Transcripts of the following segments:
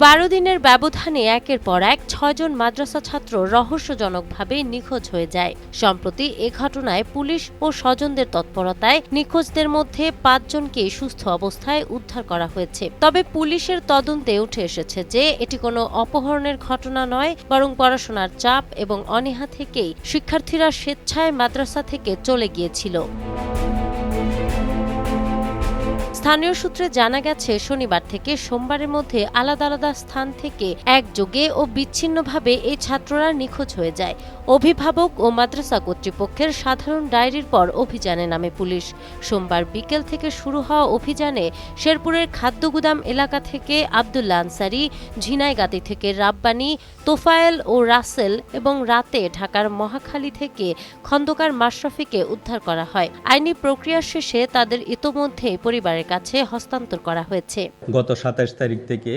12 দিনের ব্যবধানে একের পর এক 6 জন মাদ্রাসা ছাত্র রহস্যজনকভাবে নিখোঁজ হয়ে যায়। সম্প্রতি এ ঘটনায় পুলিশ ও স্বজনদের তৎপরতায় নিখোঁজদের মধ্যে 5 জনকে সুস্থ অবস্থায় উদ্ধার করা হয়েছে। তবে পুলিশের তদন্তে উঠে এসেছে যে এটি কোনো অপহরণের ঘটনা নয়, বরং পড়াশোনার চাপ এবং অনীহা থেকেই শিক্ষার্থীরা স্বেচ্ছায় মাদ্রাসা থেকে চলে গিয়েছিল। স্থানীয় সূত্রে জানা গেছে, শনিবার থেকে সোমবারের মধ্যে আলাদা আলাদা স্থান থেকে একযোগে ও বিচ্ছিন্নভাবে এই ছাত্ররা নিখোঁজ হয়ে যায়। অভিভাবক ও মাদ্রাসা কর্তৃপক্ষের সাধারণ ডায়েরির পর অভিযানে নামে পুলিশ। সোমবার বিকেল থেকে শুরু হওয়া অভিযানে শেরপুরের খাদ্যগুদাম এলাকা থেকে আব্দুল্লাহ আনসারি, ঝিনাইগাতি থেকে রাব্বানী, তোফায়েল ও রাসেল এবং রাতে ঢাকার মহাখালী থেকে খন্দকার মাশরাফিকে উদ্ধার করা হয়। আইনি প্রক্রিয়া শেষে তাদের ইতোমধ্যে পরিবারের কাছে হস্তান্তর করা হয়েছে। গত 27 তারিখ থেকে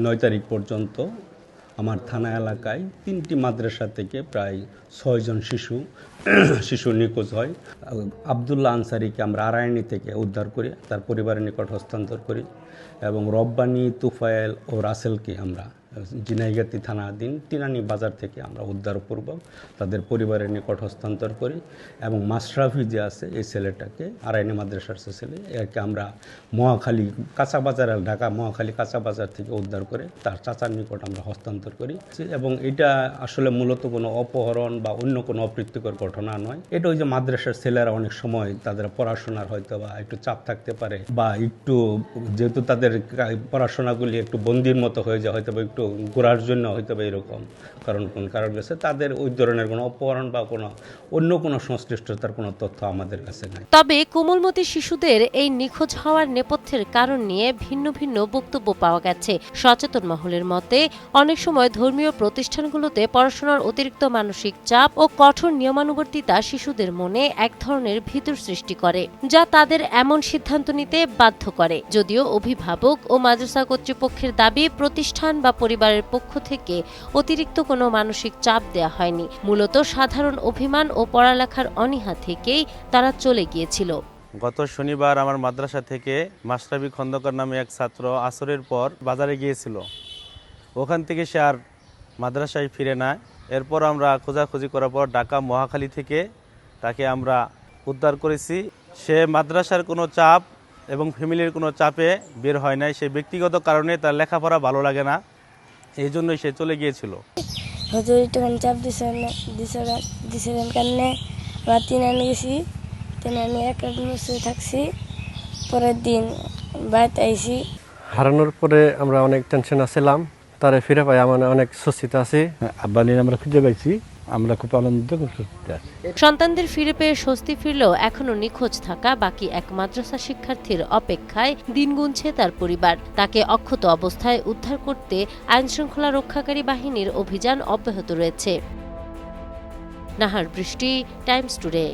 9 তারিখ পর্যন্ত আমার থানা এলাকায় 3টি মাদ্রাসা থেকে প্রায় 6 জন শিশু নিখোঁজ হয়। আব্দুল্লাহ আনসারিকে আমরা আরাইনি থেকে উদ্ধার করি, তার পরিবারের নিকট হস্তান্তর করি, এবং রব্বানী, তুফায়েল ও রাসেলকে আমরা ঝিনাইগাতি থানাধীন টিনানি বাজার থেকে আমরা উদ্ধারপূর্বক তাদের পরিবারের নিকট হস্তান্তর করি, এবং মাশরাফি যে আছে এই ছেলেটাকে আরাইনি মাদ্রাসার ছেলে, একে আমরা মহাখালী কাঁচা বাজার, ঢাকা মহাখালী কাঁচা বাজার থেকে উদ্ধার করে তার চাচার নিকট আমরা হস্তান্তর করি। এবং এটা আসলে মূলত কোনো অপহরণ বা অন্য কোনো অপ্রীতিকর ঘটনা নয়। এটা ওই যে মাদ্রাসার ছেলেরা অনেক সময় তাদের পড়াশোনার হয়তো বা একটু চাপ থাকতে পারে, বা একটু যেহেতু তাদের পড়াশোনাগুলি একটু বন্দির মতো হয়ে যায়, হয়তো একটু ঘোরার জন্য হয়তো এরকম কোন কারণ রয়েছে, তাদের ওই ধরনের কোনো অপহরণ বা কোনো অন্য কোনো সংশ্লিষ্টতার কোনো তথ্য আমাদের কাছে নাই। তবে কোমলমতি শিশুদের এই নিখোঁজ হওয়ার নেপথ্যের কারণ নিয়ে ভিন্ন ভিন্ন বক্তব্য পাওয়া গেছে। সচেতন মহলের মতে, অনেক সময় ধর্মীয় প্রতিষ্ঠানগুলোতে পড়াশোনার অতিরিক্ত মানসিক চাপ ও কঠোর নিয়মানুবর্তিতা শিশুদের মনে এক ধরনের ভীতির সৃষ্টি করে, যা তাদের এমন সিদ্ধান্ত নিতে বাধ্য করে। যদিও অভিভাবক ও মাদ্রাসা কর্তৃপক্ষের দাবি, প্রতিষ্ঠান বা পরিবারের পক্ষ থেকে অতিরিক্ত কোনো মানসিক চাপ দেয়া হয়নি। মূলত সাধারণ অভিমান ও পড়ালেখার অনীহা থেকেই তারা চলে গিয়েছিল। গত শনিবার আমার মাদ্রাসা থেকে মাশরাফি খন্দকার নামে এক ছাত্র আসরের পর বাজারে গিয়েছিল। ওখান থেকে সে আর মাদ্রাসায় ফিরে না। এরপর আমরা খোঁজাখুঁজি করার পর ঢাকা মহাখালী থেকে তাকে আমরা উদ্ধার করেছি। সে মাদ্রাসার কোনো চাপ এবং ফ্যামিলির কোনো চাপে বের হয় নাই। সে ব্যক্তিগত কারণে তার লেখাপড়া ভালো লাগে না, এই জন্যই সে চলে গিয়েছিল। হুজুর একটুখানি চাপ দিছিলেন কারণে আমরা তিনানি গেছি, তিনানি এক বছর থাকছি, পরের দিন বাড়িতে আইসি। হারানোর পরে আমরা অনেক টেনশন আছিলাম, তারে ফিরে পাই আমরা অনেক স্বস্তিত আছি। আব্বানির আমরা খুঁজে পাইছি, আমরা খুব আনন্দিত করছি। সন্তানদের ফিরে পেয়ে স্বস্তি ফিরলেও এখনো নিখোঁজ থাকা বাকি এক মাদ্রাসা শিক্ষার্থীর অপেক্ষায় দিন গুনছে তার পরিবার। তাকে অক্ষত অবস্থায় উদ্ধার করতে আইনশৃঙ্খলা রক্ষাকারী বাহিনীর অভিযান অব্যাহত রয়েছে। নাহার বৃষ্টি, টাইমস টুডে।